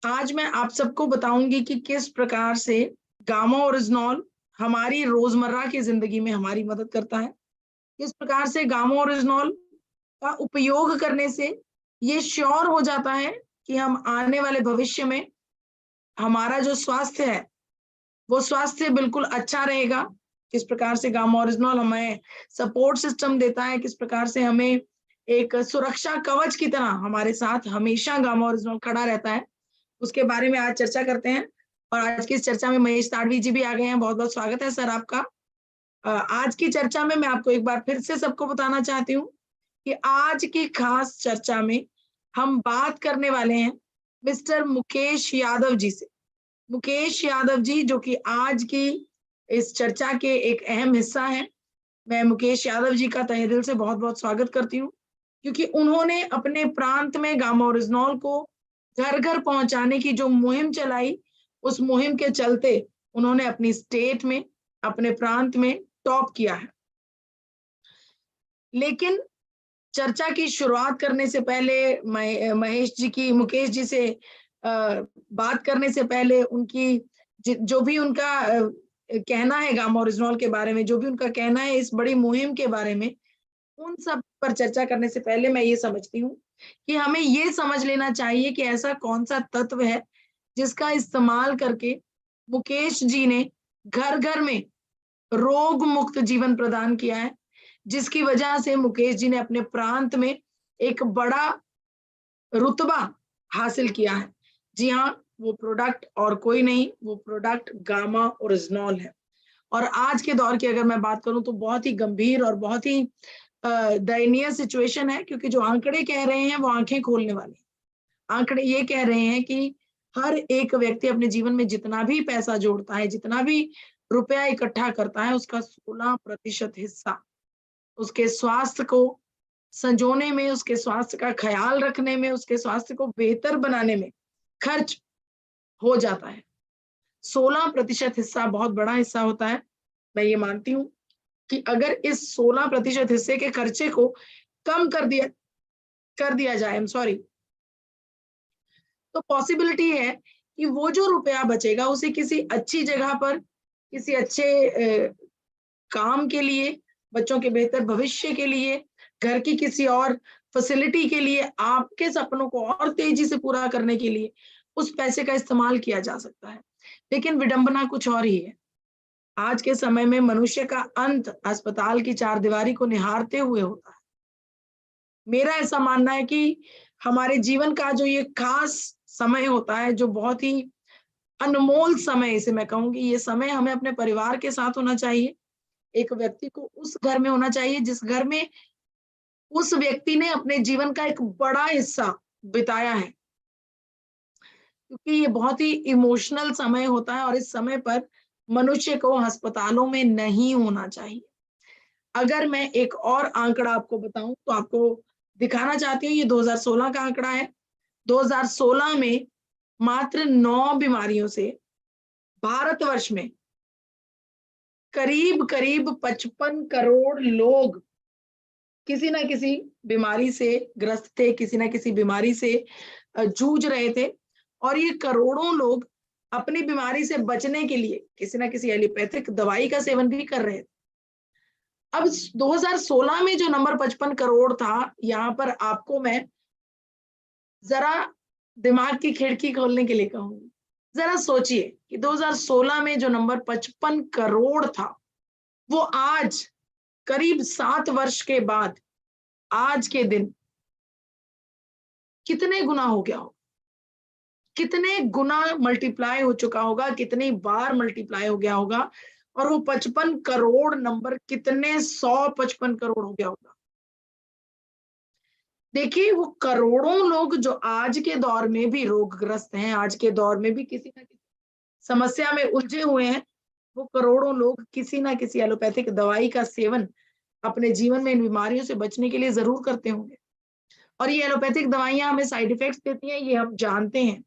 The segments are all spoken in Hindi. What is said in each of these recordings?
आज मैं आप सबको बताऊंगी कि किस प्रकार से गामा ओरिजिनॉल हमारी रोजमर्रा की जिंदगी में हमारी मदद करता है। किस प्रकार से गामा ओरिजिनॉल का उपयोग करने से ये श्योर हो जाता है कि हम आने वाले भविष्य में हमारा जो स्वास्थ्य है वो स्वास्थ्य बिल्कुल अच्छा रहेगा। किस प्रकार से गामा ओरिजिनॉल हमें सपोर्ट सिस्टम देता है, किस प्रकार से हमें एक सुरक्षा कवच की तरह हमारे साथ हमेशा गामा ओरिजिनॉल खड़ा रहता है, उसके बारे में आज चर्चा करते हैं। और आज की इस चर्चा में महेश ताड़वी जी भी आ गए हैं। बहुत बहुत स्वागत है सर आपका। आज की चर्चा में मैं आपको एक बार फिर से सबको बताना चाहती हूँ कि आज की खास चर्चा में हम बात करने वाले हैं मिस्टर मुकेश यादव जी से। मुकेश यादव जी जो कि आज की इस चर्चा के एक अहम हिस्सा है। मैं मुकेश यादव जी का तहे दिल से बहुत बहुत स्वागत करती हूँ, क्योंकि उन्होंने अपने प्रांत में गामा ओरिजिनॉल को घर घर पहुंचाने की जो मुहिम चलाई, उस मुहिम के चलते उन्होंने अपनी स्टेट में, अपने प्रांत में टॉप किया है। लेकिन चर्चा की शुरुआत करने से पहले महेश जी की मुकेश जी से बात करने से पहले उनकी जो भी उनका कहना है गामा ओरिजिनॉल के बारे में, जो भी उनका कहना है इस बड़ी मुहिम के बारे में, उन सब पर चर्चा करने से पहले मैं ये समझती हूँ कि हमें ये समझ लेना चाहिए कि ऐसा कौन सा तत्व है जिसका इस्तेमाल करके मुकेश जी ने घर घर में रोग मुक्त जीवन प्रदान किया है, जिसकी वजह से मुकेश जी ने अपने प्रांत में एक बड़ा रुतबा हासिल किया है। जी हाँ, वो प्रोडक्ट और कोई नहीं, वो प्रोडक्ट गामा ओरिजिनॉल है। और आज के दौर की अगर मैं बात करूं तो बहुत ही गंभीर और बहुत ही दयनीय सिचुएशन है, क्योंकि जो आंकड़े कह रहे हैं वो आंखें खोलने वाले हैं। आंकड़े ये कह रहे हैं कि हर एक व्यक्ति अपने जीवन में जितना भी पैसा जोड़ता है, जितना भी रुपया इकट्ठा करता है, उसका 16% हिस्सा उसके स्वास्थ्य को संजोने में, उसके स्वास्थ्य का ख्याल रखने में, उसके स्वास्थ्य को बेहतर बनाने में खर्च हो जाता है। 16% हिस्सा बहुत बड़ा हिस्सा होता है। मैं ये मानती हूँ कि अगर इस 16% हिस्से के खर्चे को कम कर दिया जाए, तो पॉसिबिलिटी है कि वो जो रुपया बचेगा उसे किसी अच्छी जगह पर, किसी अच्छे काम के लिए, बच्चों के बेहतर भविष्य के लिए, घर की किसी और फैसिलिटी के लिए, आपके सपनों को और तेजी से पूरा करने के लिए उस पैसे का इस्तेमाल किया जा सकता है। लेकिन विडंबना कुछ और ही है। आज के समय में मनुष्य का अंत अस्पताल की चारदीवारी को निहारते हुए होता है। मेरा ऐसा मानना है कि हमारे जीवन का जो ये खास समय होता है, जो बहुत ही अनमोल समय इसे मैं कहूँगी, ये समय हमें अपने परिवार के साथ होना चाहिए। एक व्यक्ति को उस घर में होना चाहिए जिस घर में उस व्यक्ति ने अपने जीवन का एक बड़ा हिस्सा बिताया है, क्योंकि ये बहुत ही इमोशनल समय होता है और इस समय पर मनुष्य को अस्पतालों में नहीं होना चाहिए। अगर मैं एक और आंकड़ा आपको बताऊं तो आपको दिखाना चाहती हूँ, ये 2016 का आंकड़ा है। 2016 में मात्र 9 बीमारियों से भारतवर्ष में करीब करीब 55 करोड़ लोग किसी ना किसी बीमारी से ग्रस्त थे, किसी ना किसी बीमारी से जूझ रहे थे। और ये करोड़ों लोग अपनी बीमारी से बचने के लिए किसी ना किसी एलोपैथिक दवाई का सेवन भी कर रहे थे। अब 2016 में जो नंबर 55 करोड़ था, यहाँ पर आपको मैं जरा दिमाग की खिड़की खोलने के लिए कहूंगी। जरा सोचिए कि 2016 में जो नंबर 55 करोड़ था, वो आज करीब 7 वर्ष के बाद आज के दिन कितने गुना हो गया होगा, कितने गुना मल्टीप्लाई हो चुका होगा, कितनी बार मल्टीप्लाई हो गया होगा। और वो 55 करोड़ नंबर कितने 155 करोड़ हो गया होगा। देखिए, वो करोड़ों लोग जो आज के दौर में भी रोगग्रस्त हैं, आज के दौर में भी किसी ना किसी समस्या में उलझे हुए हैं, वो करोड़ों लोग किसी ना किसी एलोपैथिक दवाई का सेवन अपने जीवन में इन बीमारियों से बचने के लिए जरूर करते होंगे। और ये एलोपैथिक दवाइयां हमें साइड इफेक्ट्स देती हैं, ये हम जानते हैं।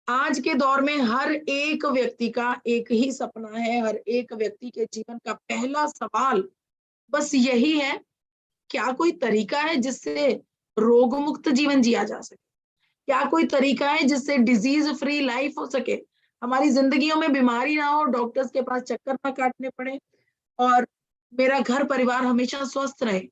आज के दौर में हर एक व्यक्ति का एक ही सपना है, हर एक व्यक्ति के जीवन का पहला सवाल बस यही है, क्या कोई तरीका है जिससे रोग मुक्त जीवन जिया जा सके? क्या कोई तरीका है जिससे डिजीज फ्री लाइफ हो सके, हमारी जिंदगियों में बीमारी ना हो, डॉक्टर्स के पास चक्कर ना काटने पड़े, और मेरा घर परिवार हमेशा स्वस्थ रहे?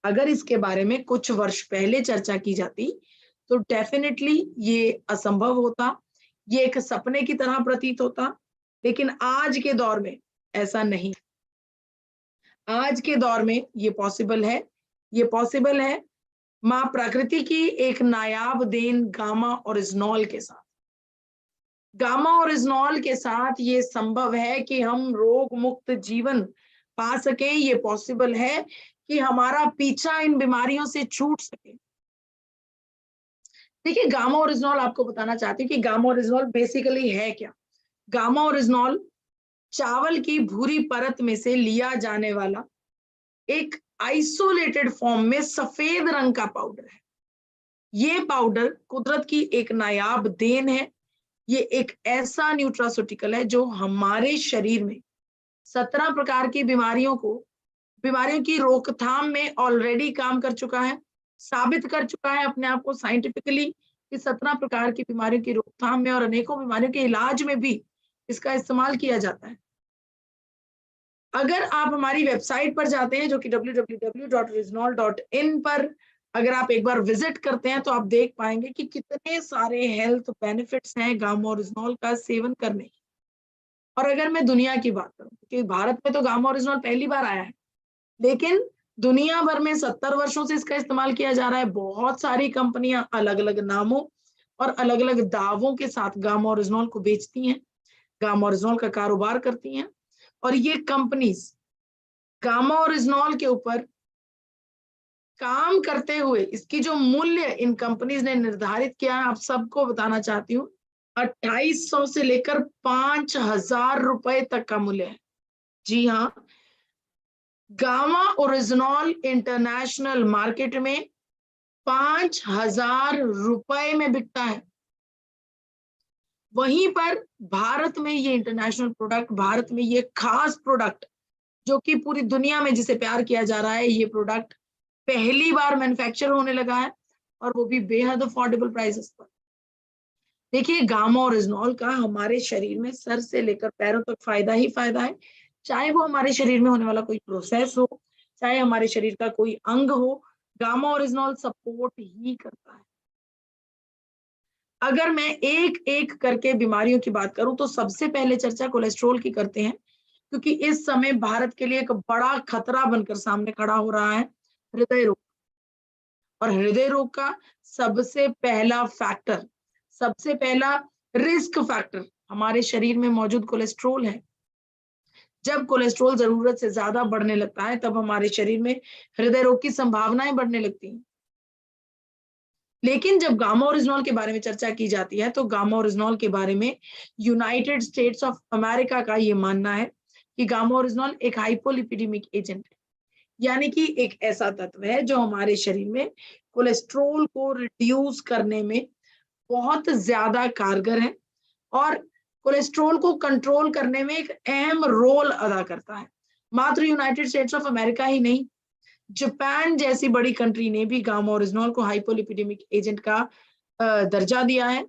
अगर इसके बारे में कुछ वर्ष पहले चर्चा की जाती तो डेफिनेटली ये असंभव होता, ये एक सपने की तरह प्रतीत होता। लेकिन आज के दौर में ऐसा नहीं। आज के दौर में ये पॉसिबल है। ये पॉसिबल है माँ प्रकृति की एक नायाब देन गामा ओरिजिनॉल के साथ। गामा ओरिजिनॉल के साथ ये संभव है कि हम रोग मुक्त जीवन पा सकें। ये पॉसिबल है कि हमारा पीछा इन बीमारियों से छूट सके। देखिए, गामा ओरिजिनॉल आपको बताना चाहती हूँ कि गामा ओरिजिनॉल बेसिकली है क्या। गामा ओरिजिनॉल चावल की भूरी परत में से लिया जाने वाला एक आइसोलेटेड फॉर्म में सफेद रंग का पाउडर है। ये पाउडर कुदरत की एक नायाब देन है। ये एक ऐसा न्यूट्रास्यूटिकल है जो हमारे शरीर में 17 प्रकार की बीमारियों की रोकथाम में ऑलरेडी काम कर चुका है, साबित कर चुका है अपने आप को साइंटिफिकली कि 17 प्रकार की बीमारियों की रोकथाम में और अनेकों बीमारियों के इलाज में भी इसका इस्तेमाल किया जाता है। अगर आप हमारी वेबसाइट पर जाते हैं जो कि www.reznol.in पर अगर आप एक बार विजिट करते हैं तो आप देख पाएंगे कि कितने सारे हेल्थ बेनिफिट्स हैं गामा ओरिजिनॉल का सेवन करने की। और अगर मैं दुनिया की बात करूं कि भारत में तो गामा ओरिजिनॉल पहली बार आया है, लेकिन दुनिया भर में 70 वर्षों से इसका इस्तेमाल किया जा रहा है। बहुत सारी कंपनियां अलग अलग नामों और अलग अलग दावों के साथ गामा ओरिजिनॉल को बेचती हैं, गामा ओरिजिनॉल का कारोबार करती हैं। और ये कंपनीज गामा ओरिजिनॉल के ऊपर काम करते हुए इसकी जो मूल्य इन कंपनीज ने निर्धारित किया है, आप सबको बताना चाहती हूँ, 2800 से लेकर 5000 रुपए तक का मूल्य है। जी हाँ, गामा ओरिजिनॉल इंटरनेशनल मार्केट में 5000 रुपए में बिकता है। वहीं पर भारत में ये इंटरनेशनल प्रोडक्ट, भारत में ये खास प्रोडक्ट जो कि पूरी दुनिया में जिसे प्यार किया जा रहा है, ये प्रोडक्ट पहली बार मैन्युफैक्चर होने लगा है, और वो भी बेहद अफोर्डेबल प्राइसेस पर। देखिए, गामा ओरिजिनॉल का हमारे शरीर में सर से लेकर पैरों तक फायदा ही फायदा है। चाहे वो हमारे शरीर में होने वाला कोई प्रोसेस हो, चाहे हमारे शरीर का कोई अंग हो, गामा ओरिजिनॉल सपोर्ट ही करता है। अगर मैं एक एक करके बीमारियों की बात करूं तो सबसे पहले चर्चा कोलेस्ट्रॉल की करते हैं, क्योंकि इस समय भारत के लिए एक बड़ा खतरा बनकर सामने खड़ा हो रहा है हृदय रोग। और हृदय रोग का सबसे पहला फैक्टर, सबसे पहला रिस्क फैक्टर हमारे शरीर में मौजूद कोलेस्ट्रॉल है। जब कोलेस्ट्रॉल जरूरत से ज्यादा बढ़ने लगता है तब हमारे शरीर में हृदय रोग की संभावनाएं बढ़ने लगती हैं। लेकिन जब गामा ओरिजिनॉल के बारे में चर्चा की जाती है तो गामा ओरिजिनॉल के बारे में यूनाइटेड स्टेट्स ऑफ अमेरिका का ये मानना है कि गामा ओरिजिनॉल एक हाइपोलिपिडेमिक एजेंट है, यानी कि एक ऐसा तत्व है जो हमारे शरीर में कोलेस्ट्रोल को रिड्यूस करने में बहुत ज्यादा कारगर है और कोलेस्ट्रोल को कंट्रोल करने में एक अहम रोल अदा करता है। मात्र यूनाइटेड स्टेट्स ऑफ अमेरिका ही नहीं, जापान जैसी बड़ी कंट्री ने भी गामा ओरिजिनॉल को हाइपोलिपिडेमिक एजेंट का दर्जा दिया है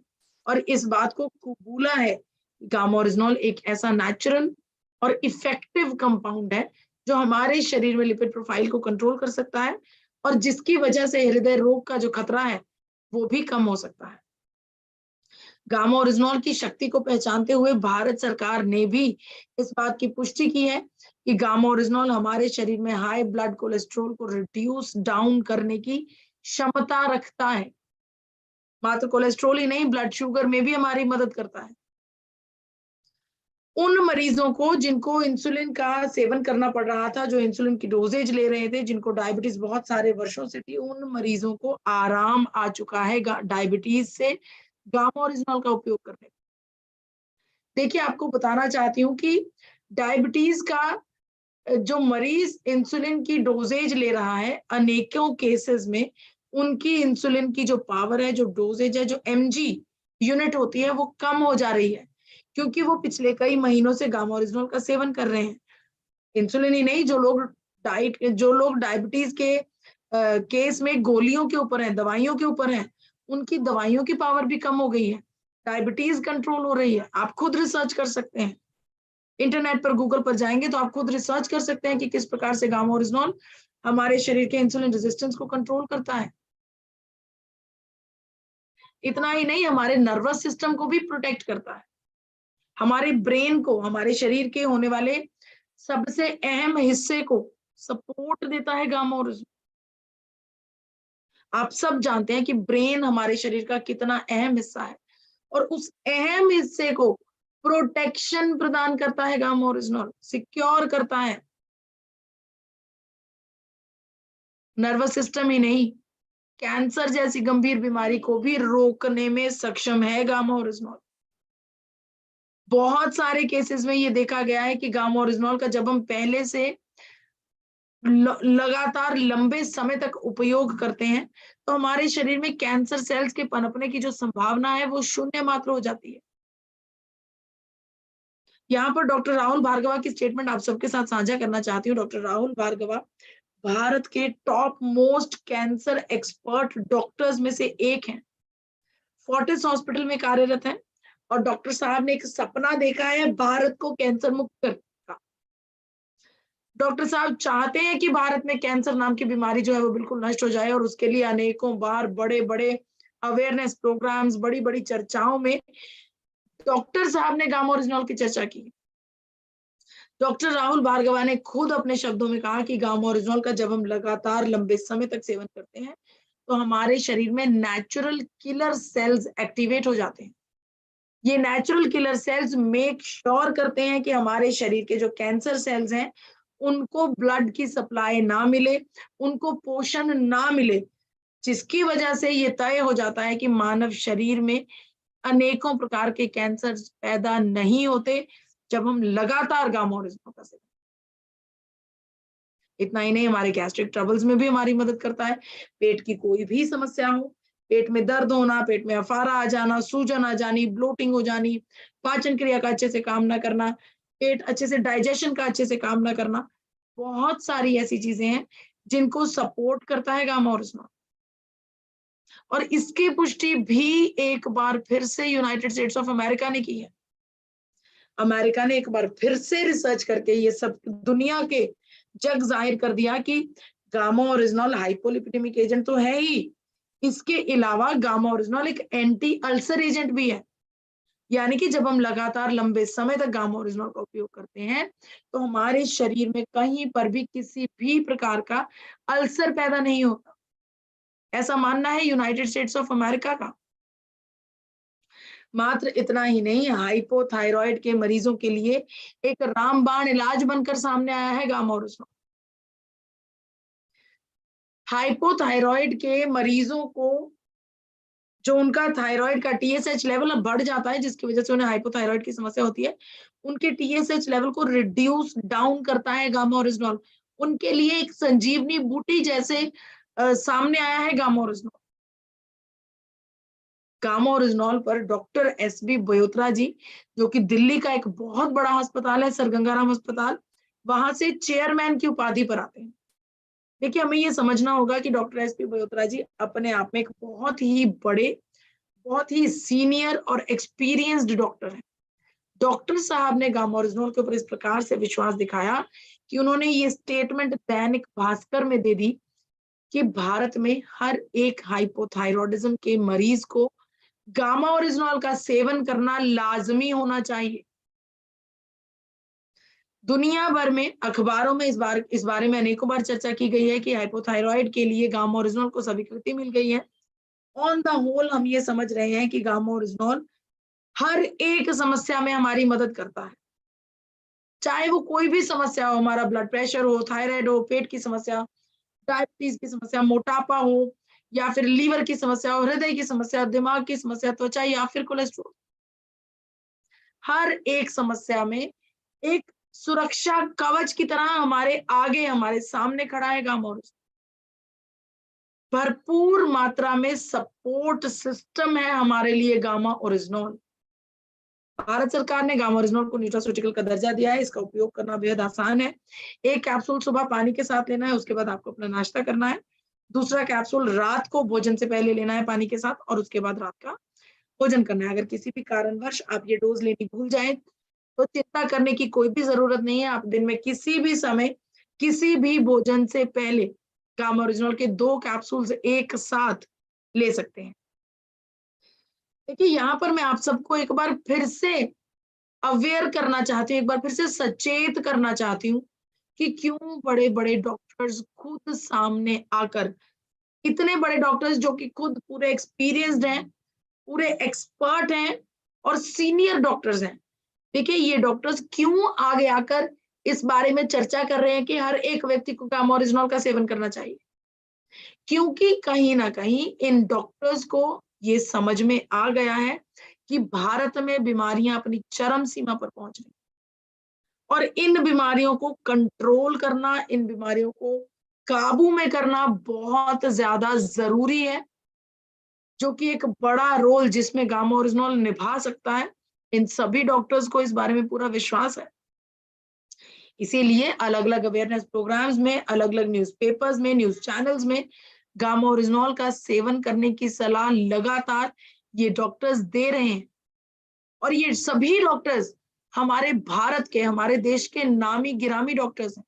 और इस बात को कबूला है कि गामा ओरिजिनॉल एक ऐसा नेचुरल और इफेक्टिव कंपाउंड है जो हमारे शरीर में लिपिड प्रोफाइल को कंट्रोल कर सकता है और जिसकी वजह से हृदय रोग का जो खतरा है वो भी कम हो सकता है। गामा ओरिजिनॉल की शक्ति को पहचानते हुए भारत सरकार ने भी इस बात की पुष्टि की है कि गामा ओरिजिनॉल हमारे शरीर में हाई ब्लड कोलेस्ट्रॉल को रिड्यूस डाउन करने की क्षमता रखता है। मात्र कोलेस्ट्रॉल ही नहीं, ब्लड शुगर में भी हमारी मदद करता है। उन मरीजों को जिनको इंसुलिन का सेवन करना पड़ रहा था, जो इंसुलिन की डोजेज ले रहे थे, जिनको डायबिटीज बहुत सारे वर्षों से थी, उन मरीजों को आराम आ चुका है डायबिटीज से गामा ओरिजिनॉल का उपयोग करने। देखिए, आपको बताना चाहती हूँ कि डायबिटीज का जो मरीज इंसुलिन की डोजेज ले रहा है, अनेकों केसेस में उनकी इंसुलिन की जो पावर है, जो डोजेज है, जो एमजी यूनिट होती है, वो कम हो जा रही है क्योंकि वो पिछले कई महीनों से गामा ओरिजिनॉल का सेवन कर रहे हैं। इंसुलिन ही नहीं, जो लोग डायबिटीज के केस में गोलियों के ऊपर हैं, दवाइयों के ऊपर हैं, उनकी दवाइयों की पावर भी कम हो गई है, डायबिटीज कंट्रोल हो रही है। आप खुद रिसर्च कर सकते हैं, इंटरनेट पर गूगल पर जाएंगे तो आप खुद रिसर्च कर सकते हैं कि किस प्रकार से गामा ओरिजिनॉल हमारे शरीर के इंसुलिन रेजिस्टेंस को कंट्रोल करता है। इतना ही नहीं, हमारे नर्वस सिस्टम को भी प्रोटेक्ट करता है, हमारे ब्रेन को, हमारे शरीर के होने वाले सबसे अहम हिस्से को सपोर्ट देता है गामा ओरिजिनॉल। आप सब जानते हैं कि ब्रेन हमारे शरीर का कितना अहम हिस्सा है, और उस अहम हिस्से को प्रोटेक्शन प्रदान करता है गामा ओरिजिनॉल, सिक्योर करता है। नर्वस सिस्टम ही नहीं, कैंसर जैसी गंभीर बीमारी को भी रोकने में सक्षम है गामा ओरिजिनॉल। बहुत सारे केसेस में ये देखा गया है कि गामा ओरिजिनॉल का जब हम पहले से लगातार लंबे समय तक उपयोग करते हैं तो हमारे शरीर में कैंसर सेल्स के पनपने की जो संभावना है वो शून्य मात्र हो जाती है। यहाँ पर डॉक्टर राहुल भार्गवा की स्टेटमेंट आप सबके साथ साझा करना चाहती हूँ। डॉक्टर राहुल भार्गवा भारत के top most cancer expert doctors में से एक हैं, फोर्टिस हॉस्पिटल में कार्यरत हैं, और डॉक्टर साहब ने एक सपना देखा है भारत को कैंसर मुक्त करने का। डॉक्टर साहब चाहते हैं कि भारत में कैंसर नाम की बीमारी जो है वो बिल्कुल नष्ट हो जाए, और उसके लिए अनेकों बार बड़े बड़े अवेयरनेस प्रोग्राम्स, बड़ी बड़ी चर्चाओं में डॉक्टर साहब ने गामा ओरिजिनॉल की चर्चा की। डॉक्टर राहुल भार्गवा ने खुद अपने शब्दों में कहा कि गामा ओरिजिनॉल का जब हम लगातार लंबे समय तक सेवन करते हैं तो हमारे शरीर में नेचुरल किलर सेल्स एक्टिवेट हो जाते हैं। ये natural killer cells make sure करते हैं कि हमारे शरीर के जो कैंसर सेल्स हैं उनको ब्लड की सप्लाई ना मिले, उनको पोषण ना मिले, जिसकी वजह से ये तय हो जाता है कि मानव शरीर में अनेकों प्रकार के कैंसर पैदा नहीं होते जब हम लगातार गामा ओरिजिनॉल का सेवन। इतना ही नहीं, हमारे गैस्ट्रिक ट्रबल्स में भी हमारी मदद करता है। पेट की कोई भी समस्या हो, पेट में दर्द होना, पेट में अफारा आ जाना, सूजन आ जानी, ब्लोटिंग हो जानी, पाचन क्रिया का अच्छे से काम ना करना, पेट अच्छे से डाइजेशन का अच्छे से काम ना करना, बहुत सारी ऐसी चीजें हैं जिनको सपोर्ट करता है गामा ओरिजिनॉल। और इसकी पुष्टि भी एक बार फिर से यूनाइटेड स्टेट्स ऑफ अमेरिका ने की है। अमेरिका ने एक बार फिर से रिसर्च करके ये सब दुनिया के जग जाहिर कर दिया कि गामा ओरिजिनॉल हाइपोलिपिडेमिक एजेंट तो है ही, इसके अलावा गामा ओरिजिनॉल एक एंटी अल्सर एजेंट भी है। यानी कि जब हम लगातार लंबे समय तक गामा ओरिजिनॉल का उपयोग करते हैं तो हमारे शरीर में कहीं पर भी किसी भी प्रकार का अल्सर पैदा नहीं होता, ऐसा मानना है यूनाइटेड स्टेट्स ऑफ अमेरिका का। मात्र इतना ही नहीं, हाइपोथायराइड के मरीजों के लिए एक रामबाण इलाज बनकर सामने आया है गामा ओरिजिनॉल। हाइपोथायराइड के मरीजों को जो उनका थायराइड का टीएसएच लेवल बढ़ जाता है, जिसकी वजह से उन्हें हाइपोथायराइड की समस्या होती है, उनके टीएसएच लेवल को रिड्यूस डाउन करता है गामा ओरिजिनॉल। उनके लिए एक संजीवनी बूटी जैसे सामने आया है गामा ओरिजिनॉल। गामा ओरिजिनॉल पर डॉक्टर एसबी बयोत्रा जी, जो कि दिल्ली का एक बहुत बड़ा अस्पताल है, सर गंगाराम अस्पताल, वहां से चेयरमैन की उपाधि पर आते हैं। देखिए, हमें ये समझना होगा कि डॉक्टर एसपी बयोत्रा जी अपने आप में एक बहुत ही बड़े, बहुत ही सीनियर और एक्सपीरियंस्ड डॉक्टर हैं। डॉक्टर साहब ने गामा ओरिजिनॉल के ऊपर इस प्रकार से विश्वास दिखाया कि उन्होंने ये स्टेटमेंट दैनिक भास्कर में दे दी कि भारत में हर एक हाइपोथायरॉयडिज्म के मरीज को गामा ओरिजिनॉल का सेवन करना लाजमी होना चाहिए। दुनिया भर में अखबारों में इस बारे में अनेकों बार चर्चा की गई है कि हाइपोथायराइड के लिए गामा ओरिजिनॉल को स्वीकृति मिल गई है। ऑन द होल हम ये समझ रहे हैं कि गामा ओरिजिनॉल हर एक समस्या में हमारी मदद करता है, चाहे वो कोई भी समस्या हो, हमारा ब्लड प्रेशर हो, थायराइड हो, पेट की समस्या, डायबिटीज की समस्या, मोटापा हो, या फिर लीवर की समस्या हो, हृदय की समस्या, दिमाग की समस्या, त्वचा या फिर कोलेस्ट्रॉल। हर एक समस्या में एक सुरक्षा कवच की तरह हमारे आगे, हमारे सामने खड़ा है गामा ओरिजिनॉल। भरपूर मात्रा में सपोर्ट सिस्टम है हमारे लिए गामा ओरिजिनॉल। भारत सरकार ने गामा ओरिजिनॉल को न्यूट्रास्यूटिकल का दर्जा दिया है। इसका उपयोग करना बेहद आसान है। एक कैप्सूल सुबह पानी के साथ लेना है, उसके बाद आपको अपना नाश्ता करना है। दूसरा कैप्सूल रात को भोजन से पहले लेना है पानी के साथ, और उसके बाद रात का भोजन करना है। अगर किसी भी कारणवश आप ये डोज लेनी भूल जाएँ, तो चिंता करने की कोई भी ज़रूरत नहीं है। आप दिन में किसी भी समय, किसी भी भोजन से पहले गामा ओरिजिनल के 2 कैप्सूल्स एक साथ ले सकते हैं। देखिए, यहाँ पर मैं आप सबको एक बार फिर से अवेयर करना चाहती हूँ, एक बार फिर से सचेत करना चाहती हूँ कि क्यों बड़े-बड़े डॉक्टर्स खुद सामने आकर, इतने बड़े डॉक्टर्स जो कि खुद पूरे एक्सपीरियंस्ड हैं, पूरे एक्सपर्ट हैं और सीनियर डॉक्टर्स हैं। देखिए, ये डॉक्टर्स क्यों आगे आकर इस बारे में चर्चा कर रहे हैं कि हर एक व्यक्ति को गामा ओरिजिनल का सेवन करना चाहिए। क्योंकि कहीं न कहीं इन डॉक्टर्स को ये समझ में आ गया है कि भारत में बीमारियाँ अपनी चरम सीमा पर पहुँच गई, और इन बीमारियों को कंट्रोल करना, इन बीमारियों को काबू में करना बहुत ज़्यादा ज़रूरी है, जो कि एक बड़ा रोल जिसमें गामा ओरिजिनल निभा सकता है। इन सभी डॉक्टर्स को इस बारे में पूरा विश्वास है। इसीलिए अलग-अलग अवेयरनेस प्रोग्राम्स में, अलग-अलग न्यूज़पेपर्स में, न्यूज़ चैनल्स में गामा ओरिजिनल का सेवन करने की सलाह लगातार ये डॉक्टर्स दे रहे हैं। और ये सभी डॉक्टर्स हमारे भारत के, हमारे देश के नामी-गिरामी डॉक्टर्स हैं।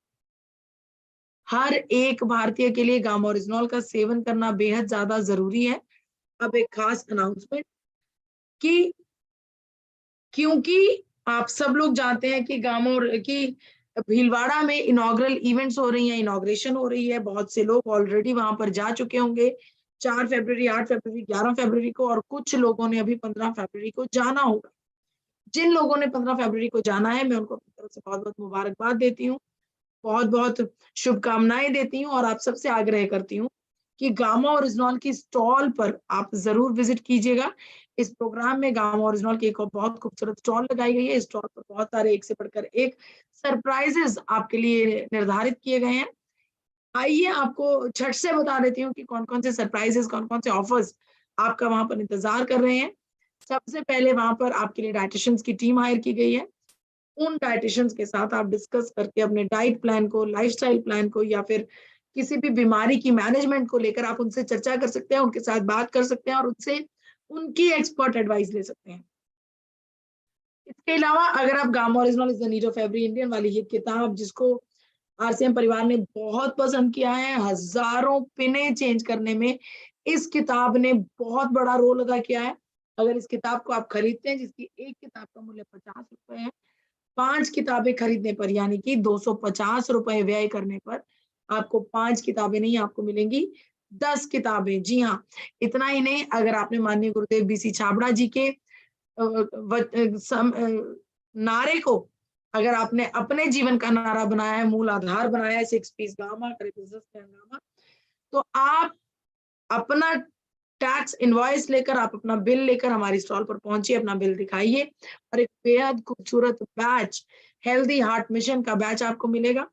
हर एक भारतीय के लिए गामा ओरिजिनल का सेवन करना बेहद ज़्यादा ज़रूरी है। अब एक खास अनाउंसमेंट कि क्योंकि आप सब लोग जानते हैं कि भीलवाड़ा में इनॉग्रल इवेंट्स हो रही हैं, इनॉग्रेशन हो रही है। बहुत से लोग ऑलरेडी वहाँ पर जा चुके होंगे। 4 फरवरी, 8 फरवरी, 11 फरवरी को, और कुछ लोगों ने अभी 15 फरवरी को जाना होगा। जिन लोगों ने 15 फरवरी को जाना है, मैं उनको अपनी तरफ से बहुत-बहुत मुबारकबाद देती हूँ। बहुत-बहुत शुभकामनाएँ देती हूँ, और आप सबसे आग्रह करती हूँ कि गामा ओरिजिनल की स्टॉल पर आप ज़रूर विज़िट कीजिएगा। इस प्रोग्राम में गामा ओरिजिनल की एक और बहुत खूबसूरत स्टॉल लगाई गई है। इस स्टॉल पर बहुत सारे एक से बढ़कर एक सरप्राइज़ेज़ आपके लिए निर्धारित किए गए हैं। आइए, आपको झट से बता देती हूँ कि कौन-कौन से सरप्राइज़ेज़, कौन-कौन से ऑफर्स आपका वहाँ पर इंतज़ार कर रहे हैं। सबसे पहले वहाँ पर आपके लिए डायटीशियंस की टीम हायर की गई है। उन डायटीशियंस के साथ आप डिस्कस करके अपने डाइट प्लान को, लाइफस्टाइल प्लान को, या फिर किसी भी बीमारी की मैनेजमेंट को लेकर आप उनसे चर्चा कर सकते हैं, उनके साथ बात कर सकते हैं और उनसे उनकी एक्सपर्ट एडवाइस ले सकते हैं। इसके अलावा अगर आप gamma original is the need of every Indian वाली ये किताब, जिसको आरसीएम परिवार ने बहुत पसंद किया है, हज़ारों पिनें चेंज करने में इस किताब ने बहुत बड़ा रोल अदा किया है। अगर इस किताब को आप खरीदते हैं, जिसकी एक किताब का मूल्य ₹50 है, 5 किताबें खरीदने पर, यानी कि ₹250 व्यय करने पर आपको 5 किताबें नहीं, आपको मिलेंगी 10 किताबें। जी हाँ, इतना ही नहीं, अगर आपने माननीय गुरुदेव बीसी छाबड़ा जी के नारे को, अगर आपने अपने जीवन का नारा बनाया है, मूल आधार बनाया है, 6 पीस गामा, करे बिज़नेस पे हंगामा, तो आप अपना टैक्स इनवॉइस लेकर, आप अपना बिल लेकर हमारी स्टॉल पर पहुँचिए, अपना बिल दिखाइए, और एक बेहद खूबसूरत बैच, हेल्दी हार्ट मिशन का बैच आपको मिलेगा।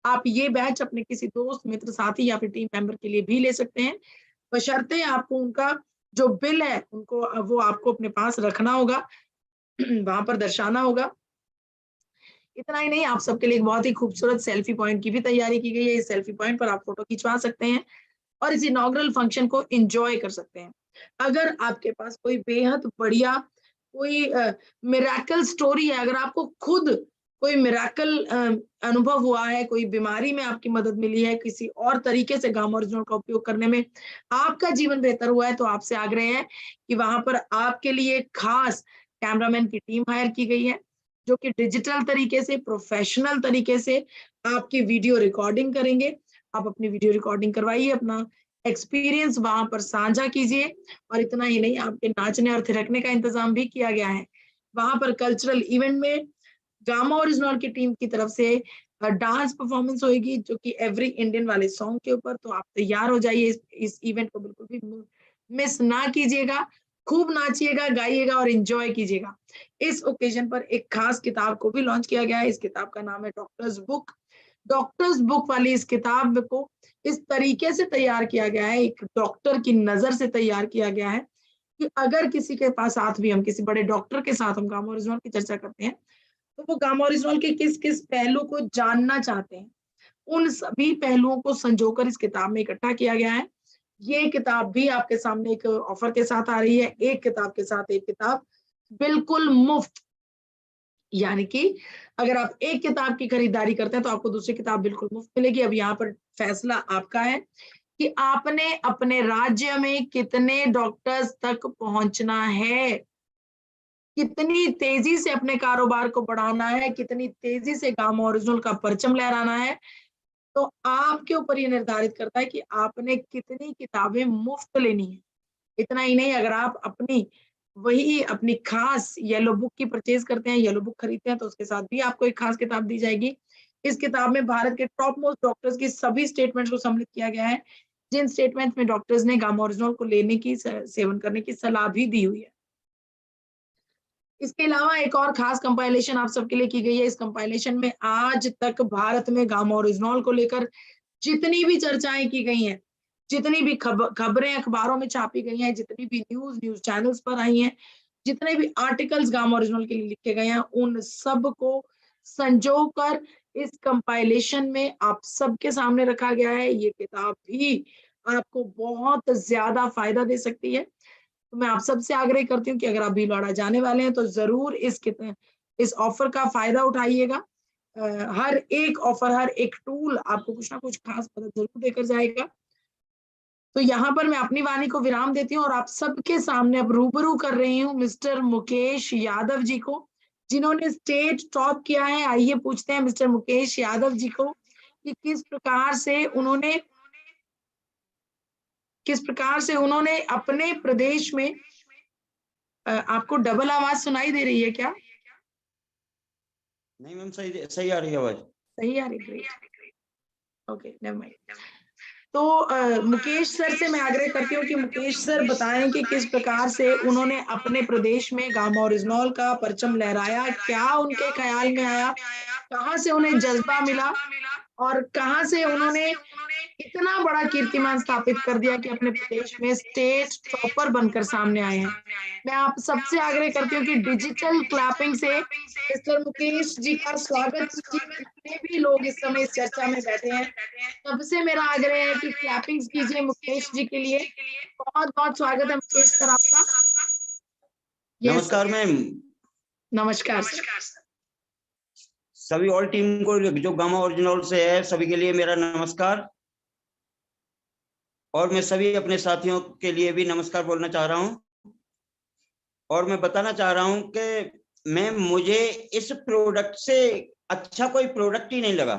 आप ये बैच अपने किसी दोस्त, मित्र, साथी या फिर टीम मेंबर के लिए भी ले सकते हैं, बशर्ते आपको उनका जो बिल है, उनको वो आपको अपने पास रखना होगा, वहाँ पर दर्शाना होगा। इतना ही नहीं, आप सबके लिए एक बहुत ही खूबसूरत सेल्फी पॉइंट की भी तैयारी की गई है। इस सेल्फी पॉइंट पर आप फ़ोटो खिंचवा सकते हैं और इस इनॉग्रल फंक्शन को एन्जॉय कर सकते हैं। अगर आपके पास कोई बेहद बढ़िया कोई मिरेकल स्टोरी है, अगर आपको खुद कोई मिरेकल अनुभव हुआ है, कोई बीमारी में आपकी मदद मिली है, किसी और तरीके से गामा ओरिजिनल का उपयोग करने में आपका जीवन बेहतर हुआ है, तो आपसे आग्रह है कि वहाँ पर आपके लिए खास कैमरामैन की टीम हायर की गई है, जो कि डिजिटल तरीके से, प्रोफेशनल तरीके से आपकी वीडियो रिकॉर्डिंग करेंगे। आप अपनी वीडियो रिकॉर्डिंग करवाइए, अपना एक्सपीरियंस वहाँ पर साझा कीजिए, और इतना ही नहीं, आपके नाचने और थिरकने का इंतज़ाम भी किया गया है। वहाँ पर कल्चरल इवेंट में गामा ओरिजिनल की टीम की तरफ से डांस परफॉर्मेंस होएगी, जो कि एवरी इंडियन वाले सॉन्ग के ऊपर, तो आप तैयार हो जाइए, इस इवेंट को बिल्कुल भी मिस ना कीजिएगा। खूब नाचिएगा, गाइएगा और एन्जॉय कीजिएगा। इस ओकेज़न पर एक खास किताब को भी लॉन्च किया गया है। इस किताब का नाम है डॉक्टर्स बुक। डॉक्टर्स बुक वाली इस किताब को इस तरीके से तैयार किया गया है, एक डॉक्टर की नज़र से तैयार किया गया है, कि अगर किसी के पास साथ भी हम किसी बड़े डॉक्टर के साथ हम गामा ओरिजिनल की चर्चा करते हैं, तो वो गामा ओरिजिनल के किस-किस पहलू को जानना चाहते हैं, उन सभी पहलुओं को संजोकर इस किताब में इकट्ठा किया गया है। ये किताब भी आपके सामने एक ऑफर के साथ आ रही है, एक किताब के साथ एक किताब बिल्कुल मुफ्त। यानी कि अगर आप एक किताब की खरीदारी करते हैं तो आपको दूसरी किताब बिल्कुल मुफ्त मिलेगी। अब यहाँ पर फैसला आपका है कि आपने अपने राज्य में कितने डॉक्टर्स तक पहुंचना है, कितनी तेजी से अपने कारोबार को बढ़ाना है, कितनी तेजी से गामा ओरिजिनल का परचम लहराना है। तो आपके ऊपर ये निर्धारित करता है कि आपने कितनी किताबें मुफ्त लेनी है। इतना ही नहीं, अगर आप अपनी खास येलो बुक की परचेज करते हैं, येलो बुक खरीदते हैं, तो उसके साथ भी आपको एक खास किताब दी जाएगी। इस किताब में भारत के टॉप मोस्ट डॉक्टर्स की सभी स्टेटमेंट्स को सम्मिलित किया गया है, जिन स्टेटमेंट्स में डॉक्टर्स ने गामा ओरिजिनल को लेने की सेवन करने की सलाह भी दी हुई है। इसके अलावा एक और खास कंपाइलेशन आप सबके लिए की गई है। इस कंपाइलेशन में आज तक भारत में गामा ओरिजिनल को लेकर जितनी भी चर्चाएं की गई हैं, जितनी भी खबरें अखबारों में छापी गई हैं, जितनी भी न्यूज चैनल्स पर आई हैं, जितने भी आर्टिकल्स गामा ओरिजिनल के लिए लिखे गए हैं, उन सब को संजो कर इस कंपाइलेशन में आप सबके सामने रखा गया है। ये किताब भी आपको बहुत ज्यादा फायदा दे सकती है। तो मैं आप सबसे आग्रह करती हूँ कि अगर आप भीलवाड़ा जाने वाले हैं तो जरूर इस ऑफर का फायदा उठाइएगा। हर एक ऑफर, हर एक टूल आपको कुछ ना कुछ खास मदद जरूर देकर जाएगा। तो यहाँ पर मैं अपनी वाणी को विराम देती हूँ और आप सबके सामने अब रूबरू कर रही हूँ मिस्टर मुकेश यादव जी को, जिन्होंने स्टेट टॉप किया है। आइए पूछते हैं मिस्टर मुकेश यादव जी को कि किस प्रकार से उन्होंने अपने प्रदेश में आपको डबल आवाज सुनाई दे रही है क्या? नहीं मैम, सही सही आ रही है आवाज। सही आ रही, ग्रेट। Okay, never mind. तो मुकेश सर से मैं आग्रह करती हूँ कि मुकेश सर बताएं कि किस प्रकार से उन्होंने अपने प्रदेश में गामा ओरिजिनल का परचम लहराया, क्या उनके ख्याल में आया, कहाँ से उन्हें जज्बा मिला और कहाँ से उन्होंने इतना बड़ा कीर्तिमान स्थापित कर दिया कि अपने प्रदेश में स्टेट टॉपर बनकर सामने आए हैं। मैं आप सबसे आग्रह करती हूँ कि डिजिटल क्लैपिंग से मिस्टर मुकेश जी का स्वागत कीजिए। जितने भी लोग इस समय इस चर्चा में बैठे हैं, सबसे मेरा आग्रह है कि क्लैपिंग कीजिए मुकेश जी के लिए। बहुत बहुत स्वागत है मुकेश सर आपका। नमस्कार मैम। नमस्कार सर। सभी ऑल टीम को जो गामा ओरिजिनल से है, सभी के लिए मेरा नमस्कार। और मैं सभी अपने साथियों के लिए भी नमस्कार बोलना चाह रहा हूं। और मैं बताना चाह रहा हूं कि मुझे इस प्रोडक्ट से अच्छा कोई प्रोडक्ट ही नहीं लगा।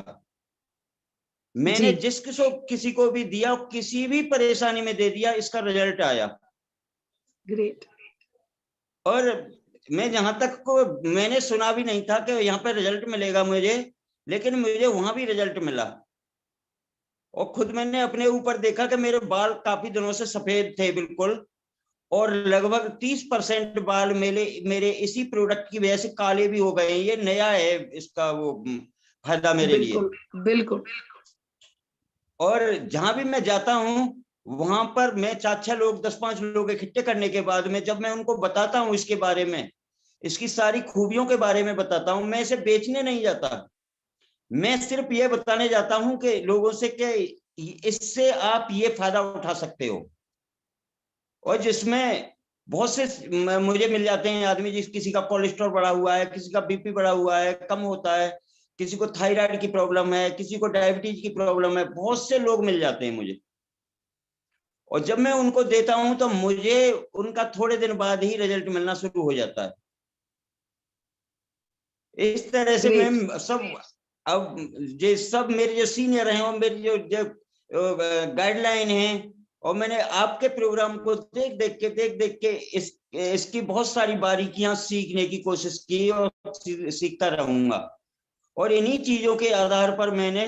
मैंने जिस किसी को भी दिया, किसी भी परेशानी में दे दिया, इसका रिजल्ट आया। ग्रेट। और मैं जहां तक को मैंने सुना भी नहीं था कि यहाँ पे रिजल्ट मिलेगा मुझे, लेकिन मुझे वहां भी रिजल्ट मिला। और खुद मैंने अपने ऊपर देखा कि मेरे बाल काफी दिनों से सफेद थे बिल्कुल, और लगभग 30% बाल मेरे इसी प्रोडक्ट की वजह से काले भी हो गए। ये नया है इसका वो फायदा मेरे लिए। बिल्कुल। और जहां भी मैं जाता हूं वहां पर मैं 4-6 लोग, 10-5 लोग इकट्ठे करने के बाद में जब मैं उनको बताता हूं इसके बारे में, इसकी सारी खूबियों के बारे में बताता हूं, मैं इसे बेचने नहीं जाता। मैं सिर्फ ये बताने जाता हूं कि लोगों से कि इससे आप ये फायदा उठा सकते हो। और जिसमें बहुत से मुझे मिल जाते हैं आदमी, किसी का कोलेस्ट्रॉल बढ़ा हुआ है, किसी का बीपी बढ़ा हुआ है, कम होता है, किसी को थायराइड की प्रॉब्लम है, किसी को डायबिटीज की प्रॉब्लम है, बहुत से लोग मिल जाते हैं मुझे। और जब मैं उनको देता हूं तो मुझे उनका थोड़े दिन बाद ही रिजल्ट मिलना शुरू हो जाता है। इस तरह से मैम अब सब मेरे जो सीनियर हैं और मेरी जो गाइडलाइन है, और मैंने आपके प्रोग्राम को देख देख के इसकी बहुत सारी बारीकियां सीखने की कोशिश की और सीखता रहूंगा। और इन्हीं चीजों के आधार पर मैंने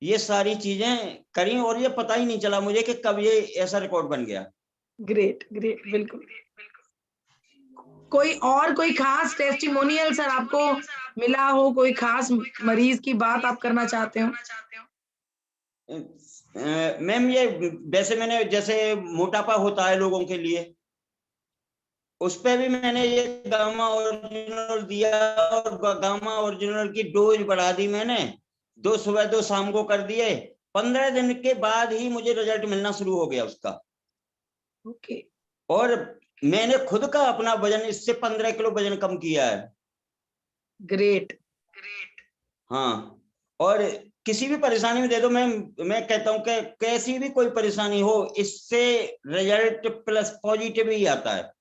ये सारी चीजें करी, और ये पता ही नहीं चला मुझे कि कब ये ऐसा रिकॉर्ड बन गया। ग्रेट, बिल्कुल। कोई खास टेस्टिमोनियल सर आपको मिला हो, कोई खास मरीज की बात आप करना चाहते हो? मैम ये वैसे मैंने, जैसे मोटापा होता है लोगों के लिए, उस पे भी मैंने ये गामा ओरिजिनल दिया, और गामा ओरिजिनल की डोज बढ़ा दी मैंने। 2 सुबह 2 शाम को कर दिए, 15 दिन के बाद ही मुझे रिजल्ट मिलना शुरू हो गया उसका। ओके। और मैंने खुद का अपना वजन इससे 15 किलो वजन कम किया है। ग्रेट। हाँ, और किसी भी परेशानी में दे दो, मैं कहता हूं कि कैसी भी कोई परेशानी हो, इससे रिजल्ट प्लस पॉजिटिव ही आता है।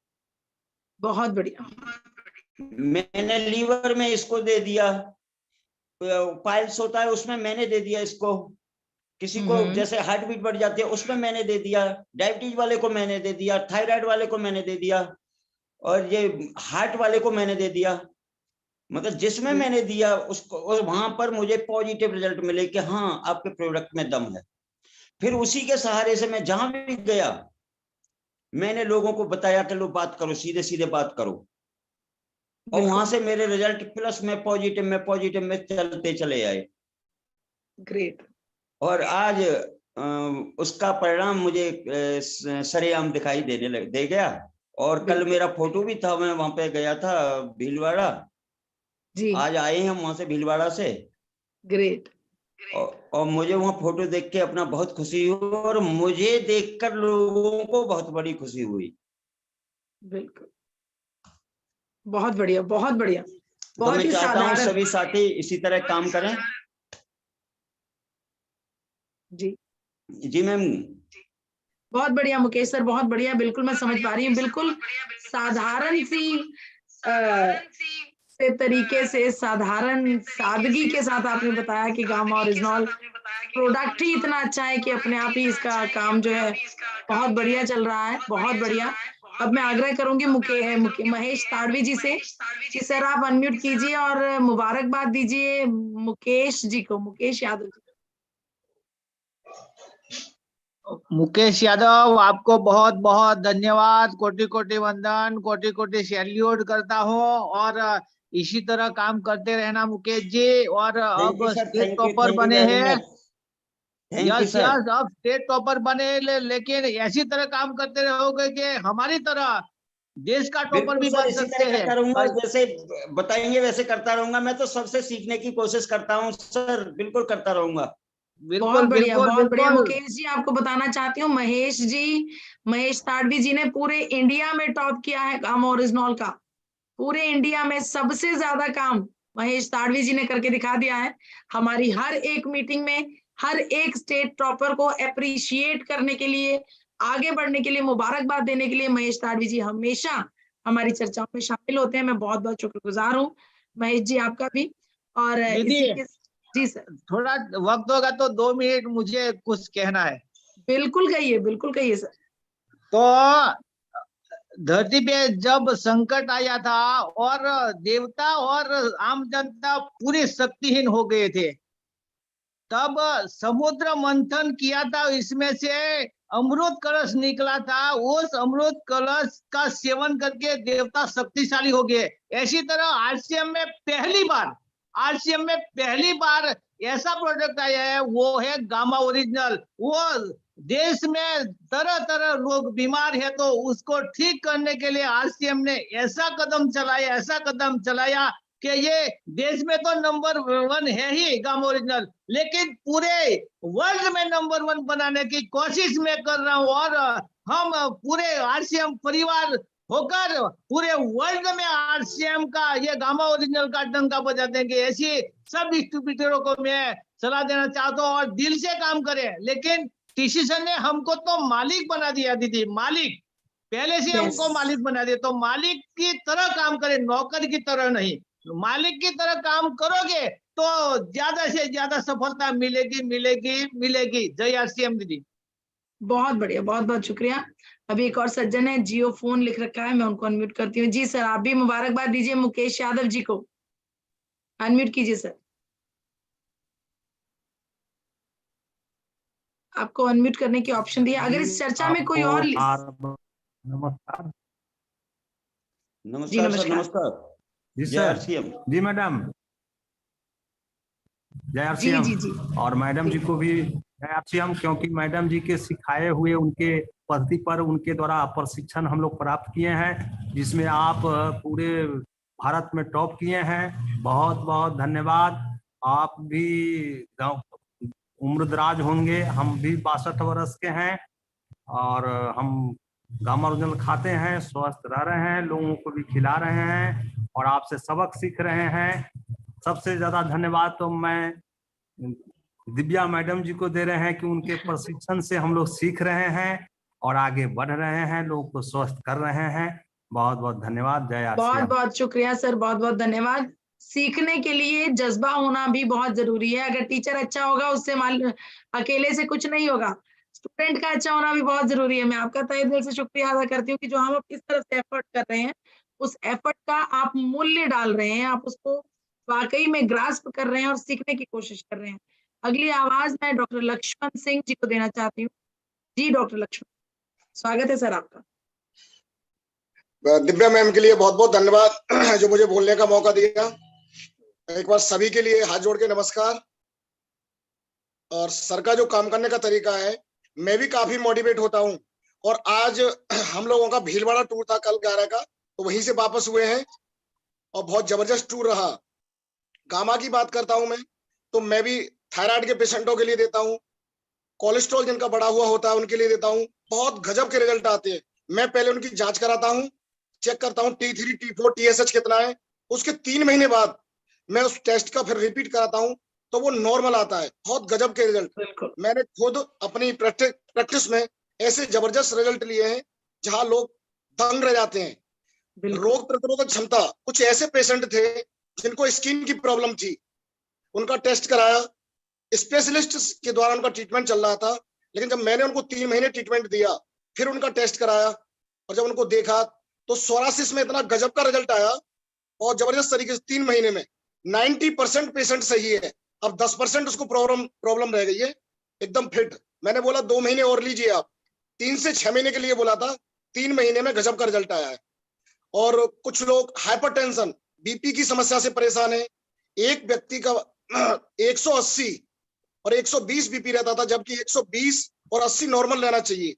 बहुत बढ़िया। मैंने लीवर में इसको दे दिया, पाइल्स होता है उसमें मैंने दे दिया इसको, किसी को जैसे हार्ट बीट बढ़ जाती है उसमें मैंने दे दिया, डायबिटीज वाले को मैंने दे दिया, थायराइड वाले को मैंने दे दिया, और ये हार्ट वाले को मैंने दे दिया। मतलब जिसमें मैंने दिया उसको, और वहां पर मुझे पॉजिटिव रिजल्ट मिले कि हाँ आपके प्रोडक्ट में दम है। फिर उसी के सहारे से मैं जहां भी गया मैंने लोगों को बताया कि लो बात करो, सीधे सीधे बात करो, और वहां से मेरे रिजल्ट प्लस में पॉजिटिव में चलते चले आए। ग्रेट। और आज उसका परिणाम मुझे सरेआम दिखाई दे गया। और कल मेरा फोटो भी था, मैं वहां पे गया था भीलवाड़ा जी। आज आए हैं वहां से भीलवाड़ा से। ग्रेट। और मुझे वहां फोटो देख के अपना बहुत खुशी हुई, और मुझे देखकर लोगों को बहुत बड़ी खुशी हुई। बिल्कुल, बहुत बढ़िया, बहुत बढ़िया, तो बहुत मैं ही चाहता हूँ साधारण। सभी साथी इसी तरह काम करें। जी जी मैम। बहुत बढ़िया मुकेश सर, बहुत बढ़िया। बिल्कुल मैं समझ पा रही हूँ, बिल्कुल साधारण सी से तरीके से, साधारण सादगी के साथ आपने बताया कि गामा ओरिजिनॉल प्रोडक्ट ही इतना अच्छा है कि अपने आप ही इसका काम जो है बहुत बढ़िया चल रहा है। बहुत बढ़िया। अब मैं आग्रह करूंगी महेश ताड़वी जी से कि सर आप अनम्यूट कीजिए और मुबारकबाद दीजिए मुकेश जी को, मुकेश यादव जी। मुकेश यादव, आपको बहुत बहुत धन्यवाद, कोटि कोटि वंदन, कोटि कोटि सैल्यूट करता हूँ। और इसी तरह काम करते रहना मुकेश जी। और अब स्टेट टॉपर बने हैं। यस यस, अब स्टेट टॉपर बने, लेकिन ऐसी तरह काम करते रहोगे कि हमारी तरह देश का टॉपर भी बन सकते हैं। करता रहूंगा, जैसे बताएंगे वैसे करता रहूंगा। मैं तो सबसे सीखने की कोशिश करता हूँ सर, बिल्कुल करता रहूंगा। बहुत बढ़िया, बहुत बढ़िया। बिल्कुल। मुकेश जी आपको बताना चाहती हूँ, महेश ताड़वी जी ने पूरे इंडिया में टॉप किया है गामा ओरिजिनॉल का। पूरे इंडिया में सबसे ज्यादा काम महेश ताड़वी जी ने करके दिखा दिया है। हमारी हर एक मीटिंग में हर एक स्टेट टॉपर को अप्रिशिएट करने के लिए, आगे बढ़ने के लिए, मुबारकबाद देने के लिए महेश ताड़वी जी हमेशा हमारी चर्चाओं में शामिल होते हैं। मैं बहुत बहुत शुक्रगुजार हूँ महेश जी आपका भी। और दीदी, इसी के जी सर, थोड़ा वक्त होगा तो 2 मिनट मुझे कुछ कहना है। बिल्कुल कहिए सर। तो धरती पे जब संकट आया था और देवता और आम जनता पूरी शक्तिहीन हो गए थे, तब समुद्र मंथन किया था, इसमें से अमृत कलश निकला था। उस अमृत कलश का सेवन करके देवता शक्तिशाली हो गए। ऐसी तरह आरसीएम में पहली बार ऐसा प्रोडक्ट आया है, वो है गामा ओरिजिनल। वो देश में तरह तरह लोग बीमार है, तो उसको ठीक करने के लिए आरसीएम ने ऐसा कदम चलाया कि ये देश में तो नंबर 1 है ही गामा ओरिजिनल, लेकिन पूरे वर्ल्ड में नंबर 1 बनाने की कोशिश मैं कर रहा हूँ। और हम पूरे आरसीएम परिवार होकर पूरे वर्ल्ड में आरसीएम का, ये गामा ओरिजिनल का डंका बजा देंगे। ऐसी सब डिस्ट्रीब्यूटरों को मैं सलाह देना चाहता हूँ, और दिल से काम करें। लेकिन टीसीएस ने हमको तो मालिक बना दिया दीदी, मालिक पहले से हमको मालिक बना दिया। तो मालिक की तरह काम करें, नौकर की तरह नहीं। मालिक की तरह काम करोगे तो ज्यादा से ज्यादा सफलता मिलेगी। जय आरसीएम दीदी। बहुत बढ़िया, बहुत बहुत शुक्रिया। अभी एक और सज्जन है, जियो फोन लिख रखा है, मैं उनको अनम्यूट करती हूँ। जी सर, आप भी मुबारकबाद दीजिए मुकेश यादव जी को। अनम्यूट कीजिए सर। आपको अनम्यूट करने की ऑप्शन दिया। अगर इस चर्चा में कोई और नमस्कार। नमस्कार सर, नमस्कार। जी जय सर। आरसीएम। जी मैडम, जय आरसीएम। जी। और मैडम जी को भी जय आरसीएम, क्योंकि मैडम जी के सिखाए हुए उनके पद्धति पर उनके द्वारा प्रशिक्षण हम लोग प्राप्त किए हैं, जिसमें आप पूरे भारत में टॉप किए हैं। बहुत बहुत धन्यवाद। आप भी उम्रदराज होंगे। हम भी 62 वर्ष के हैं और हम गामा ओरिजिनल खाते हैं, स्वस्थ रह रहे हैं, लोगों को भी खिला रहे हैं और आपसे सबक सीख रहे हैं। सबसे ज्यादा धन्यवाद तो मैं दिव्या मैडम जी को दे रहे हैं कि उनके प्रशिक्षण से हम लोग सीख रहे हैं और आगे बढ़ रहे हैं, लोगों को स्वस्थ कर रहे हैं। बहुत बहुत धन्यवाद। जय बहुत आरसीएम। बहुत शुक्रिया सर, बहुत बहुत धन्यवाद। सीखने के लिए जज्बा होना भी बहुत जरूरी है। अगर टीचर अच्छा होगा उससे अकेले से कुछ नहीं होगा, स्टूडेंट का अच्छा होना भी बहुत जरूरी है। मैं आपका तहे दिल से शुक्रिया अदा करती हूँ कि जो हम इस तरफ से एफर्ट कर रहे हैं, उस एफर्ट का आप मूल्य डाल रहे हैं, आप उसको वाकई में ग्रास्प कर रहे हैं और सीखने की कोशिश कर रहे हैं। अगली आवाज मैं डॉक्टर लक्ष्मण सिंह जी को देना चाहती हूँ। जी डॉक्टर लक्ष्मण, स्वागत है सर आपका। दिव्या मैम के लिए बहुत बहुत धन्यवाद जो मुझे बोलने का मौका दिया। एक बार सभी के लिए हाथ जोड़ के नमस्कार। और सर का जो काम करने का तरीका है, मैं भी काफी मोटिवेट होता हूँ। और आज हम लोगों का भीलवाड़ा टूर था कल 11 का, तो वहीं से वापस हुए हैं और बहुत जबरदस्त टूर रहा। गामा की बात करता हूं मैं, तो मैं भी थायराइड के पेशेंटों के लिए देता हूँ, कोलेस्ट्रॉल जिनका बढ़ा हुआ होता है उनके लिए देता हूँ। बहुत गजब के रिजल्ट आते हैं। मैं पहले उनकी जांच कराता हूँ, चेक करता हूँ T3, T4, TSH कितना है। उसके 3 महीने बाद मैं उस टेस्ट का फिर रिपीट कराता हूँ, तो वो नॉर्मल आता है। बहुत गजब के रिजल्ट। मैंने खुद अपनी प्रैक्टिस में ऐसे जबरदस्त रिजल्ट लिए हैं जहां लोग दंग रह जाते हैं। रोग प्रतिरोधक क्षमता, कुछ ऐसे पेशेंट थे जिनको स्किन की प्रॉब्लम थी, उनका टेस्ट कराया, स्पेशलिस्ट के द्वारा उनका ट्रीटमेंट चल रहा था। लेकिन जब मैंने उनको 3 महीने ट्रीटमेंट दिया, फिर उनका टेस्ट कराया और जब उनको देखा तो सोरासिस में इतना गजब का रिजल्ट आया, बहुत जबरदस्त तरीके से 3 महीने में 90% पेशेंट सही है। अब 10% उसको प्रॉब्लम रह गई है, एकदम फिट। मैंने बोला 2 महीने और लीजिए आप, 3 से 6 महीने के लिए बोला था, 3 महीने में गजब का रिजल्ट आया है। और कुछ लोग हाइपरटेंशन, बीपी की समस्या से परेशान है। एक व्यक्ति का 180 और 120 बीपी रहता था, जबकि 120 और 80 नॉर्मल रहना चाहिए।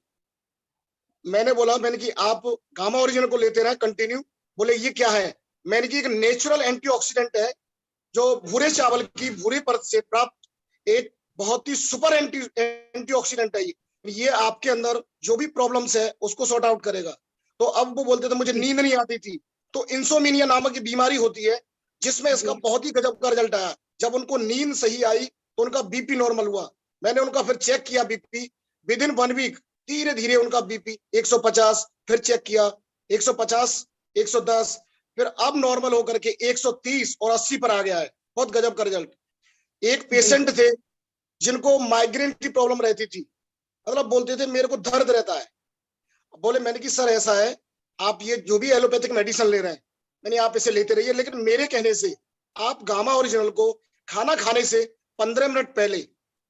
मैंने कि आप गामा ओरिजिनल को लेते रहे कंटिन्यू। बोले ये क्या है? मैंने कि एक नेचुरल एंटीऑक्सीडेंट है, जो भूरे चावल की भूरी परत से प्राप्त एक बहुत ही सुपर एंटीऑक्सीडेंट है। ये आपके अंदर जो भी प्रॉब्लम्स है उसको सॉर्ट आउट करेगा। तो अब वो बोलते थे मुझे नींद नहीं आती थी, तो इंसोमिनिया नामक की बीमारी होती है जिसमें इसका बहुत ही गजब का रिजल्ट आया। जब उनको नींद सही आई तो उनका बीपी नॉर्मल हुआ। मैंने उनका फिर चेक किया बीपी, विद इन 1 वीक धीरे धीरे उनका बीपी 150, फिर चेक किया 150, 110, फिर अब नॉर्मल होकर के 130 और 80 पर आ गया है। बहुत गजब का रिजल्ट। एक पेशेंट थे जिनको माइग्रेन की प्रॉब्लम रहती थी, मतलब बोलते थे मेरे को दर्द रहता है। बोले मैंने कि सर ऐसा है, आप ये जो भी एलोपैथिक मेडिसिन ले रहे हैं, मैंने आप इसे लेते रहिए, लेकिन मेरे कहने से आप गामा ओरिजिनल को खाना खाने से 15 मिनट पहले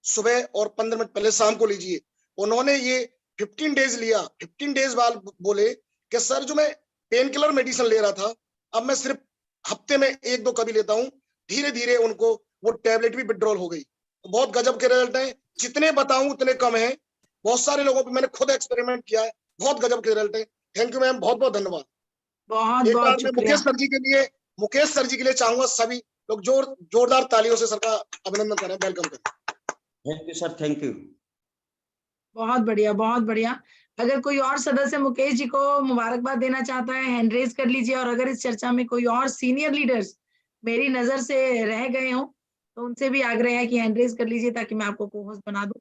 सुबह और 15 मिनट पहले शाम को लीजिए। उन्होंने ये 15 डेज लिया। 15 डेज बाद बोले कि सर जो मैं पेन किलर मेडिसिन ले रहा था, अब मैं सिर्फ हफ्ते में 1-2 कभी लेता हूँ। धीरे धीरे उनको वो टैबलेट भी विड्रॉल हो गई। तो बहुत गजब के रिजल्ट है, जितने बताऊं उतने कम है। बहुत सारे लोगों पे मैंने खुद एक्सपेरिमेंट किया है, बहुत गजब के रिजल्ट है। थैंक यू मैम, बहुत बहुत धन्यवाद। बहुत एक बार बहुत मैं शुक्रिया। मुकेश सर जी के लिए चाहूंगा सभी लोग जोरदार तालियों से सर का अभिनंदन करें, वेलकम करें। Thank you sir, thank you. बहुत बढ़िया, बहुत बढ़िया। अगर कोई और सदस्य मुकेश जी को मुबारकबाद देना चाहता है, हैंड रेज कर लीजिए। और अगर इस चर्चा में कोई और सीनियर लीडर्स मेरी नजर से रह गए हों तो उनसे भी आग्रह है कि हैंड रेज कर लीजिए ताकि मैं आपको को-होस्ट बना दूं।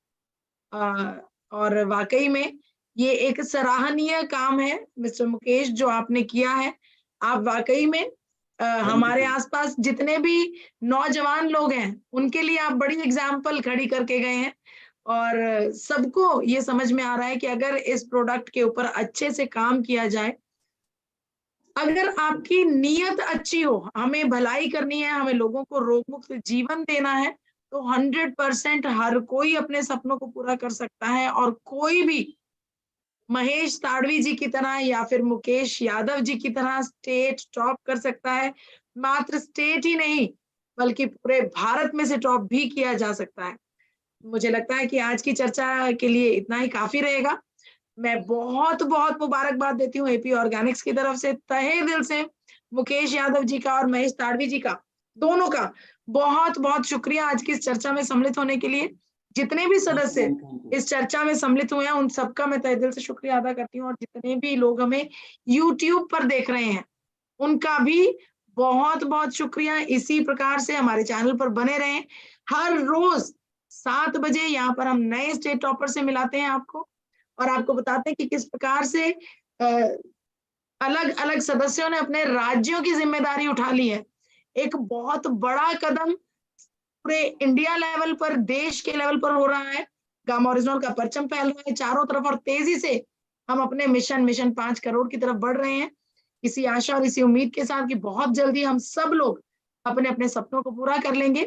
और वाकई में ये एक सराहनीय काम है मिस्टर मुकेश जो आपने किया है। आप वाकई में हमारे आसपास जितने भी नौजवान लोग हैं उनके लिए आप बड़ी एग्जाम्पल खड़ी करके गए हैं। और सबको ये समझ में आ रहा है कि अगर इस प्रोडक्ट के ऊपर अच्छे से काम किया जाए, अगर आपकी नीयत अच्छी हो, हमें भलाई करनी है, हमें लोगों को रोग मुक्त जीवन देना है, तो 100% हर कोई अपने सपनों को पूरा कर सकता है। और कोई भी महेश ताड़वी जी की तरह या फिर मुकेश यादव जी की तरह स्टेट टॉप कर सकता है। मात्र स्टेट ही नहीं बल्कि पूरे भारत में से टॉप भी किया जा सकता है। मुझे लगता है कि आज की चर्चा के लिए इतना ही काफी रहेगा। मैं बहुत बहुत मुबारकबाद देती हूँ एपी ऑर्गेनिक्स की तरफ से, तहे दिल से मुकेश यादव जी का और महेश ताड़वी जी का, दोनों का बहुत बहुत शुक्रिया आज की इस चर्चा में सम्मिलित होने के लिए। जितने भी सदस्य इस चर्चा में सम्मिलित हुए हैं उन सबका मैं तहे दिल से शुक्रिया अदा करती हूँ, और जितने भी लोग हमें YouTube पर देख रहे हैं उनका भी बहुत बहुत शुक्रिया। इसी प्रकार से हमारे चैनल पर बने रहें। हर रोज 7 बजे यहाँ पर हम नए स्टेट टॉपर से मिलाते हैं आपको, और आपको बताते हैं कि किस प्रकार से अलग अलग सदस्यों ने अपने राज्यों की जिम्मेदारी उठा ली है। एक बहुत बड़ा कदम पूरे इंडिया लेवल पर, देश के लेवल पर हो रहा है। गामा ओरिजिनल का परचम फैल रहा है चारों तरफ, और तेजी से हम अपने मिशन 5 करोड़ की तरफ बढ़ रहे हैं। इसी आशा और इसी उम्मीद के साथ कि बहुत जल्दी हम सब लोग अपने अपने सपनों को पूरा कर लेंगे।